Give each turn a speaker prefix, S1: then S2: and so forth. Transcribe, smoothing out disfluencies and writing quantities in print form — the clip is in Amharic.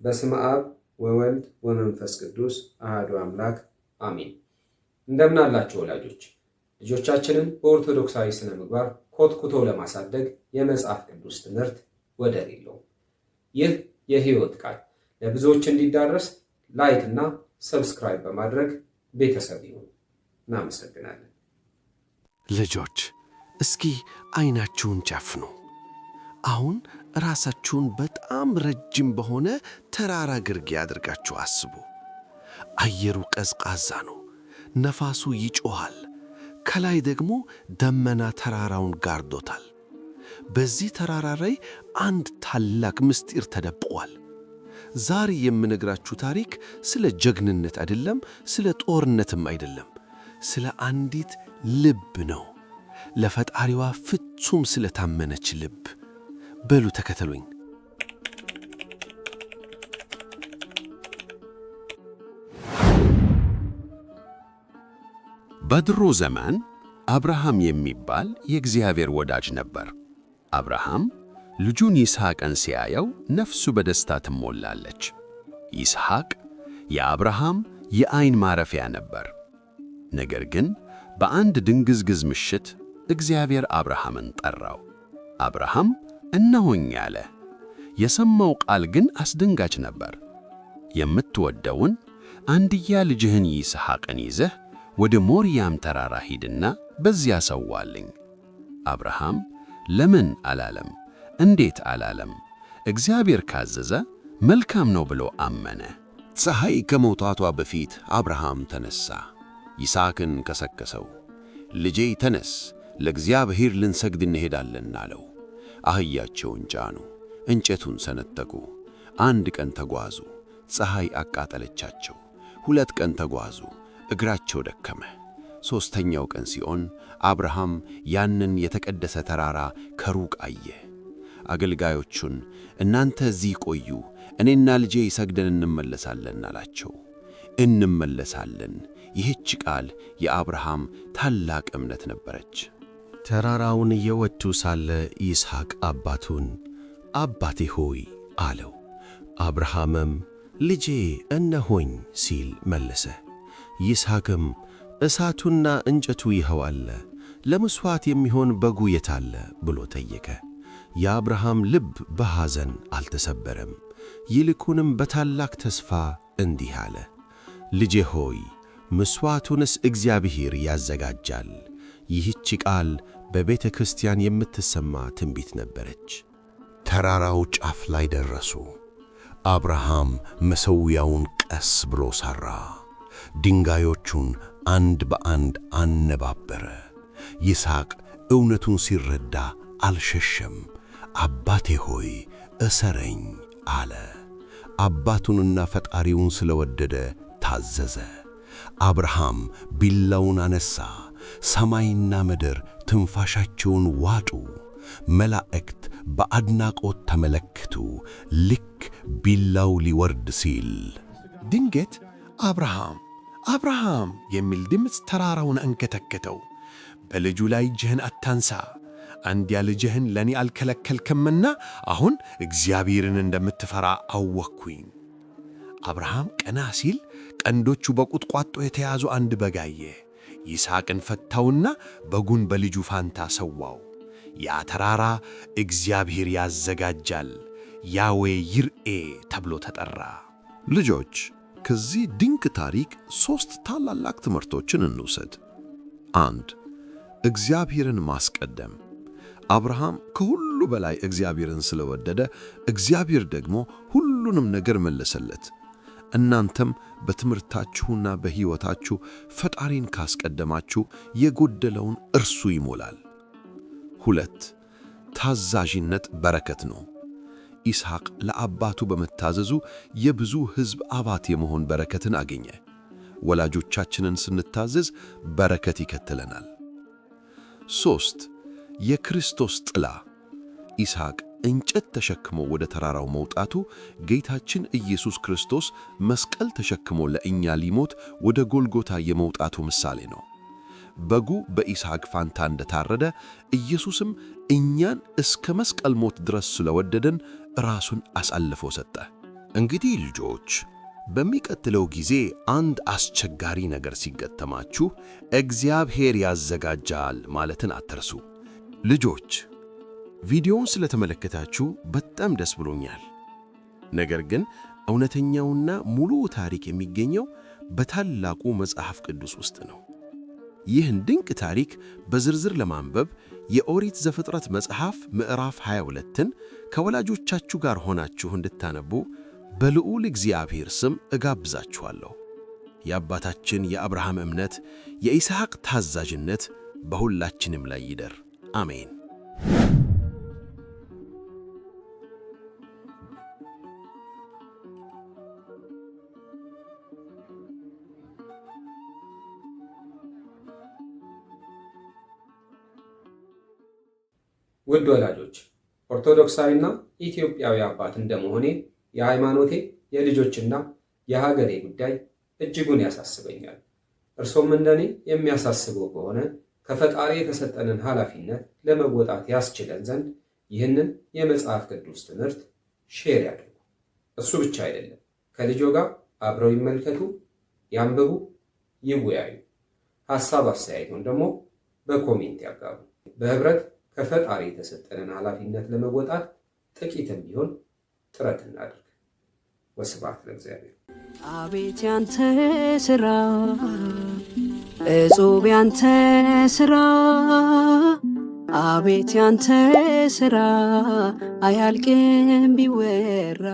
S1: በስመ አብ ወወልድ ወመንፈስ ቅዱስ አሐዱ አምላክ አሜን። እንደምን አላችሁ ወላጆች? ልጆቻችንን በኦርቶዶክሳዊ ስነ ምግባር ኮትኩቶ ለማሳደግ የመጽሐፍ ቅዱስ ትምህርት ወደር የለውም። ይህ የሕይወት ቃል ለብዙዎች እንዲዳረስ ላይክ እና ሰብስክራይብ በማድረግ ቤተሰብ ይሁኑ። እናመሰግናለን።
S2: ልጆች እስኪ አይናችሁን ጨፍኑ። አሁን ራሳችሁን በጣም ረጅም በሆነ ተራራ ግርጌ አድርጋችሁ አስቡ። አየሩ ቀዝቃዛ ነው፣ ነፋሱ ይጮኻል፣ ከላይ ደግሞ ደመና ተራራውን ጋርዶታል። በዚህ ተራራ ላይ አንድ ታላቅ ምስጢር ተደብቋል። ዛሬ የምነግራችሁ ታሪክ ስለ ጀግንነት አይደለም፣ ስለ ጦርነትም አይደለም፣ ስለ አንዲት ልብ ነው። ለፈጣሪዋ ፍጹም ስለታመነች ልብ። በሉ ተከተሉኝ።
S3: በድሮ ዘመን አብርሃም የሚባል የእግዚአብሔር ወዳጅ ነበር። አብርሃም ልጁን ይስሐቅን ሲያየው ነፍሱ በደስታ ትሞላለች። ይስሐቅ የአብርሃም የዓይን ማረፊያ ነበር። ነገር ግን በአንድ ድንግዝግዝ ምሽት እግዚአብሔር አብርሃምን ጠራው። አብርሃም እነሆኝ አለ። የሰማው ቃል ግን አስደንጋጭ ነበር። የምትወደውን አንድያ ልጅህን ይስሐቅን ይዘህ ወደ ሞሪያም ተራራ ሂድና በዚያ ሰዋልኝ። አብርሃም ለምን አላለም፣ እንዴት አላለም። እግዚአብሔር ካዘዘ መልካም ነው ብሎ አመነ። ፀሐይ ከመውጣቷ በፊት አብርሃም ተነሣ፣ ይስሐቅን ከሰከሰው። ልጄ ተነስ፣ ለእግዚአብሔር ልንሰግድ እንሄዳለን አለው። አህያቸውን ጫኑ፣ እንጨቱን ሰነጠቁ። 1 ቀን ተጓዙ፣ ፀሐይ አቃጠለቻቸው። 2 ቀን ተጓዙ፣ እግራቸው ደከመ። 3ኛው ቀን ሲሆን አብርሃም ያንን የተቀደሰ ተራራ ከሩቅ አየ። አገልጋዮቹን እናንተ እዚህ ቆዩ፣ እኔና ልጄ ሰግደን እንመለሳለን አላቸው። እንመለሳለን። ይህች ቃል የአብርሃም ታላቅ እምነት ነበረች።
S2: ተራራውን እየወጡ ሳለ ይስሐቅ አባቱን አባቴ ሆይ አለው። አብርሃምም ልጄ እነሆኝ ሲል መለሰ። ይስሐቅም እሳቱና እንጨቱ ይኸው አለ፣ ለመሥዋዕት የሚሆን በጉ የት አለ ብሎ ጠየቀ። የአብርሃም ልብ በሐዘን አልተሰበረም፣ ይልቁንም በታላቅ ተስፋ እንዲህ አለ፣ ልጄ ሆይ መሥዋዕቱንስ እግዚአብሔር ያዘጋጃል። ይህች ቃል በቤተ ክርስቲያን የምትሰማ ትንቢት ነበረች።
S3: ተራራው ጫፍ ላይ ደረሱ። አብርሃም መሠዊያውን ቀስ ብሎ ሠራ። ድንጋዮቹን አንድ በአንድ አነባበረ። ይስሐቅ እውነቱን ሲረዳ አልሸሸም። አባቴ ሆይ እሰረኝ አለ። አባቱንና ፈጣሪውን ስለወደደ ታዘዘ። አብርሃም ቢላውን አነሣ። ሰማይና ምድር ትንፋሻቸውን ዋጡ። መላእክት በአድናቆት ተመለከቱ። ልክ ቢላው ሊወርድ ሲል
S4: ድንገት አብርሃም አብርሃም የሚል ድምፅ ተራራውን አንከተከተው። በልጁ ላይ እጅህን አታንሳ፣ አንድያ ልጅህን ለእኔ አልከለከልክምና አሁን እግዚአብሔርን እንደምትፈራ አወቅኩኝ። አብርሃም ቀና ሲል ቀንዶቹ በቁጥቋጦ የተያዙ አንድ በግ አየ። ይስሐቅን ፈታውና በጉን በልጁ ፋንታ ሰዋው። ያ ተራራ እግዚአብሔር ያዘጋጃል፣ ያዌ ይርኤ ተብሎ ተጠራ።
S3: ልጆች ከዚህ ድንቅ ታሪክ 3 ታላላቅ ትምህርቶችን እንውሰድ። 1. እግዚአብሔርን ማስቀደም። አብርሃም ከሁሉ በላይ እግዚአብሔርን ስለወደደ እግዚአብሔር ደግሞ ሁሉንም ነገር መለሰለት። እናንተም በትምህርታችሁና በሕይወታችሁ ፈጣሪን ካስቀደማችሁ የጎደለውን እርሱ ይሞላል። 2. ታዛዥነት በረከት ነው። ይስሐቅ ለአባቱ በመታዘዙ የብዙ ሕዝብ አባት የመሆን በረከትን አገኘ። ወላጆቻችንን ስንታዘዝ በረከት ይከተለናል። 3. የክርስቶስ ጥላ። ይስሐቅ እንጨት ተሸክሞ ወደ ተራራው መውጣቱ ጌታችን ኢየሱስ ክርስቶስ መስቀል ተሸክሞ ለእኛ ሊሞት ወደ ጎልጎታ የመውጣቱ ምሳሌ ነው። በጉ በይስሐቅ ፋንታ እንደታረደ ኢየሱስም እኛን እስከ መስቀል ሞት ድረስ ስለወደደን ራሱን አሳልፎ ሰጠ።
S2: እንግዲህ ልጆች በሚቀጥለው ጊዜ አንድ አስቸጋሪ ነገር ሲገጠማችሁ እግዚአብሔር ያዘጋጃል ማለትን አትርሱ። ልጆች ቪዲዮውን ስለተመለከታችሁ በጣም ደስ ብሎኛል። ነገር ግን እውነተኛውና ሙሉ ታሪክ የሚገኘው በታላቁ መጽሐፍ ቅዱስ ውስጥ ነው። ይህን ድንቅ ታሪክ በዝርዝር ለማንበብ የኦሪት ዘፍጥረት መጽሐፍ ምዕራፍ 22ን ከወላጆቻችሁ ጋር ሆናችሁ እንድታነቡ በልዑል እግዚአብሔር ስም እጋብዛችኋለሁ። የአባታችን የአብርሃም እምነት፣ የይስሐቅ ታዛዥነት በሁላችንም ላይ ይደር። አሜን።
S1: ውድ ወላጆች፣ ኦርቶዶክሳዊና ኢትዮጵያዊ አባት እንደመሆኔ የሃይማኖቴ የልጆችና የሀገሬ ጉዳይ እጅጉን ያሳስበኛል። እርሶም እንደኔ የሚያሳስበው ከሆነ ከፈጣሪ የተሰጠንን ኃላፊነት ለመወጣት ያስችለን ዘንድ ይህንን የመጽሐፍ ቅዱስ ትምህርት ሼር ያድርጉ። እሱ ብቻ አይደለም፣ ከልጆ ጋር አብረው ይመልከቱ፣ ያንብቡ፣ ይወያዩ። ሐሳብ አስተያየቱን ደግሞ በኮሜንት ያጋሩ። በህብረት ከፈጣሪ የተሰጠንን ኃላፊነት ለመወጣት ጥቂትም ቢሆን ጥረት እናድርግ። ወስብሐት ለእግዚአብሔር።
S5: አቤት ያንተ ሥራ እጹብ ያንተ ሥራ፣ አቤት ያንተ ሥራ አያልቅም ቢወራ።